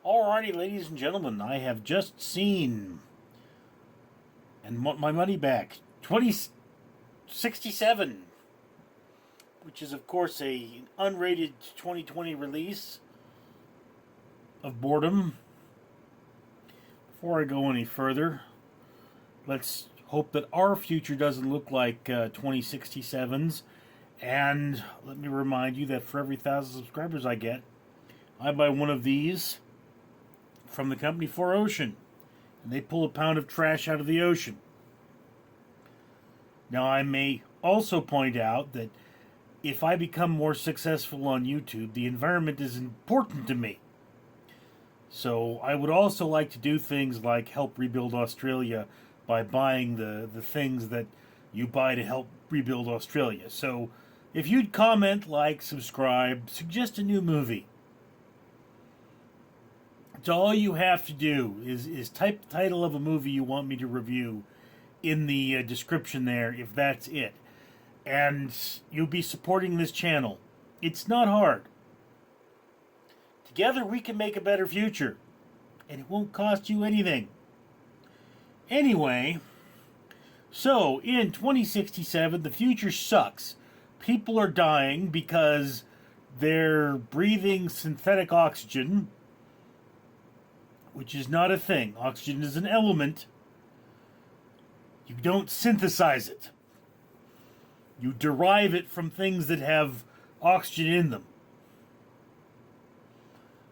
Alrighty, ladies and gentlemen, I have just seen and want my money back. 2067, which is, of course, a unrated 2020 release of Boredom. Before I go any further, let's hope that our future doesn't look like 2067's. And let me remind you that for every 1,000 subscribers I get, I buy one of these from the company 4Ocean, and they pull a pound of trash out of the ocean. Now, I may also point out that if I become more successful on YouTube, the environment is important to me. So I would also like to do things like help rebuild Australia by buying the things that you buy to help rebuild Australia. So if you'd comment, like, subscribe, suggest a new movie. So all you have to do is type the title of a movie you want me to review in the description there, if that's it. And you'll be supporting this channel. It's not hard. Together we can make a better future. And it won't cost you anything. Anyway, so in 2067, the future sucks. People are dying because they're breathing synthetic oxygen, which is not a thing. Oxygen is an element. You don't synthesize it. You derive it from things that have oxygen in them.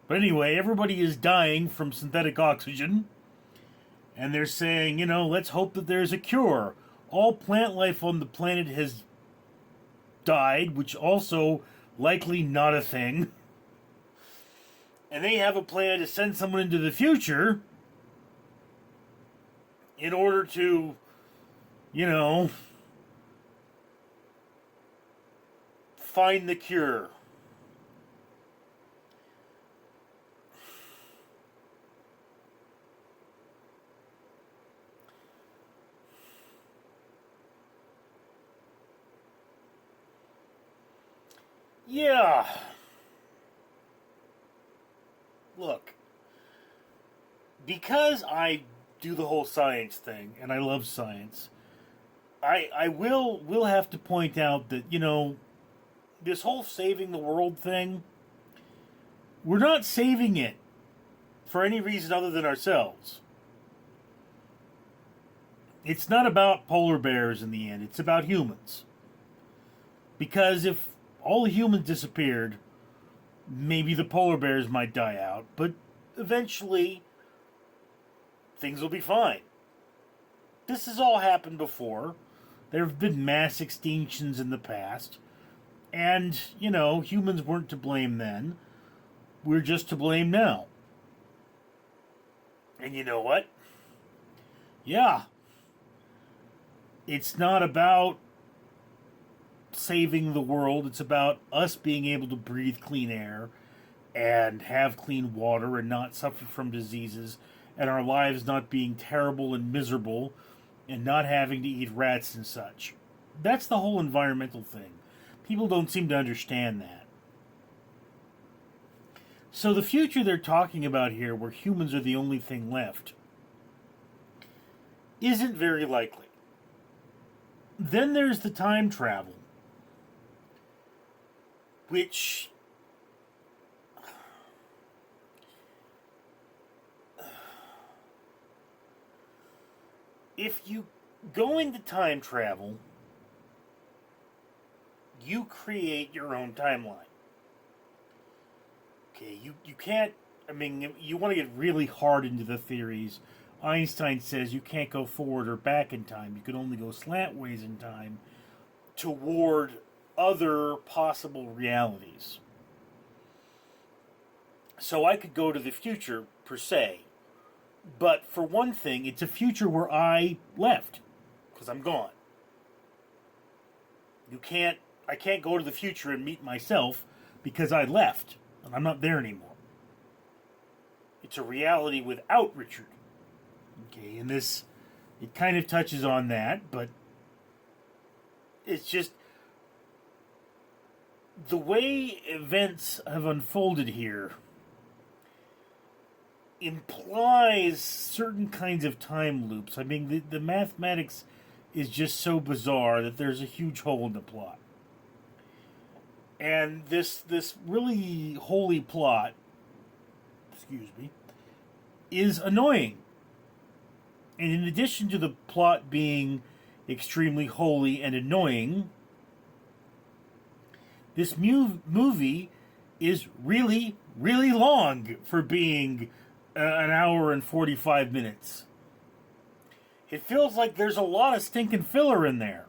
But anyway, everybody is dying from synthetic oxygen. And they're saying, let's hope that there's a cure. All plant life on the planet has died, which also likely not a thing. And they have a plan to send someone into the future in order to, find the cure. Yeah. Look, because I do the whole science thing, and I love science, I will have to point out that, this whole saving the world thing, we're not saving it for any reason other than ourselves. It's not about polar bears in the end, it's about humans. Because if all humans disappeared, maybe the polar bears might die out, but eventually things will be fine. This has all happened before. There have been mass extinctions in the past. And, humans weren't to blame then. We're just to blame now. And you know what? Yeah. It's not about saving the world. It's about us being able to breathe clean air and have clean water and not suffer from diseases, and our lives not being terrible and miserable and not having to eat rats and such. That's the whole environmental thing. People don't seem to understand that. So the future they're talking about here, where humans are the only thing left, isn't very likely. Then there's the time travel, which if you go into time travel, you create your own timeline. Okay, you can't, you want to get really hard into the theories. Einstein says you can't go forward or back in time. You can only go slantways in time toward other possible realities. So I could go to the future, per se. But for one thing, it's a future where I left, because I'm gone. I can't go to the future and meet myself because I left, and I'm not there anymore. It's a reality without Richard. Okay, and this, it kind of touches on that, but it's just the way events have unfolded here. implies certain kinds of time loops. I mean, the mathematics is just so bizarre that there's a huge hole in the plot. And this really holy plot, excuse me, is annoying. And in addition to the plot being extremely holy and annoying, this movie is really, really long for being an hour and 45 minutes. It feels like there's a lot of stinking filler in there.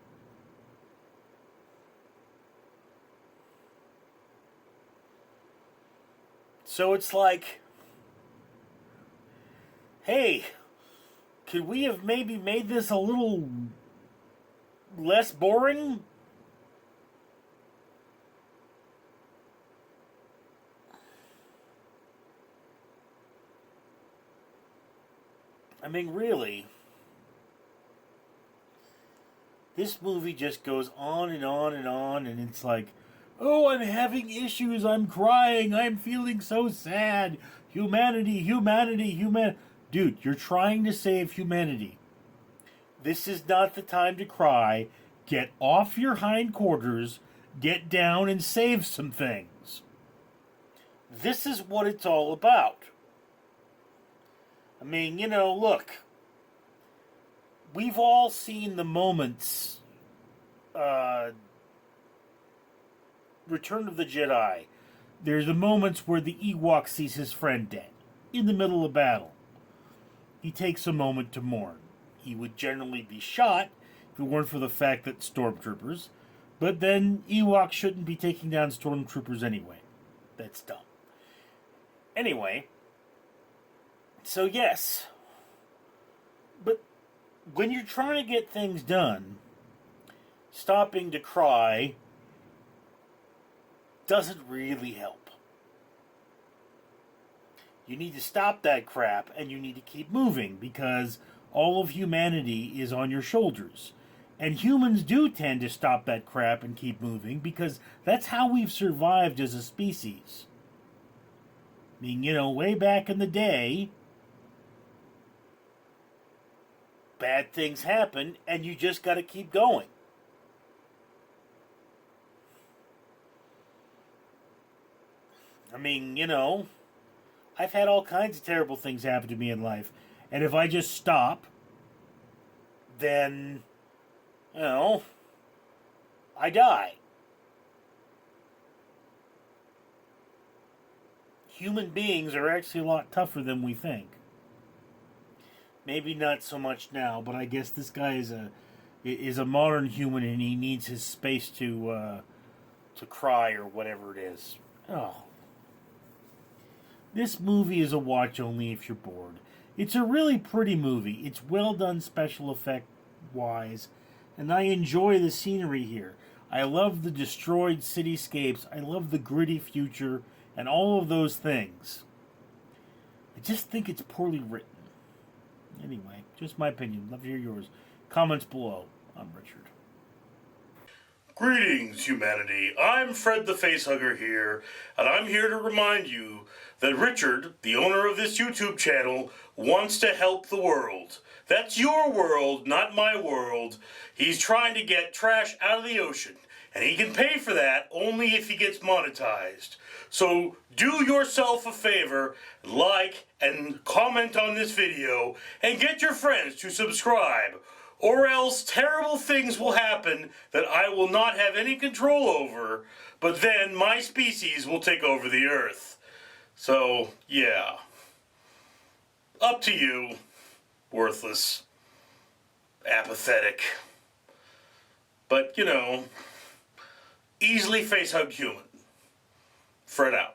So it's like, hey, could we have maybe made this a little less boring? I mean, really, this movie just goes on and on and on, and it's like, oh, I'm having issues, I'm crying, I'm feeling so sad. Humanity, humanity, human. Dude, you're trying to save humanity. This is not the time to cry. Get off your hindquarters, get down and save some things. This is what it's all about. I mean, look. We've all seen the moments. Return of the Jedi. There's the moments where the Ewok sees his friend dead. In the middle of battle. He takes a moment to mourn. He would generally be shot if it weren't for the fact that stormtroopers. But then Ewoks shouldn't be taking down stormtroopers anyway. That's dumb. Anyway. So yes. But when you're trying to get things done, stopping to cry doesn't really help. You need to stop that crap and you need to keep moving because all of humanity is on your shoulders. And humans do tend to stop that crap and keep moving because that's how we've survived as a species. I mean, way back in the day, bad things happen and you just got to keep going. I mean, I've had all kinds of terrible things happen to me in life. And if I just stop, then, I die. Human beings are actually a lot tougher than we think. Maybe not so much now, but I guess this guy is a modern human and he needs his space to cry or whatever it is. Oh. This movie is a watch only if you're bored. It's a really pretty movie. It's well done special effect wise, and I enjoy the scenery here. I love the destroyed cityscapes. I love the gritty future and all of those things. I just think it's poorly written. Anyway, just my opinion. Love to hear yours. Comments below. I'm Richard. Greetings, humanity. I'm Fred the Facehugger here, and I'm here to remind you that Richard, the owner of this YouTube channel, wants to help the world. That's your world, not my world. He's trying to get trash out of the ocean, and he can pay for that only if he gets monetized. So do yourself a favor, like and comment on this video, and get your friends to subscribe. Or else terrible things will happen that I will not have any control over, but then my species will take over the earth. So, yeah. Up to you. Worthless. Apathetic. But, easily face-hugged human. Fred out.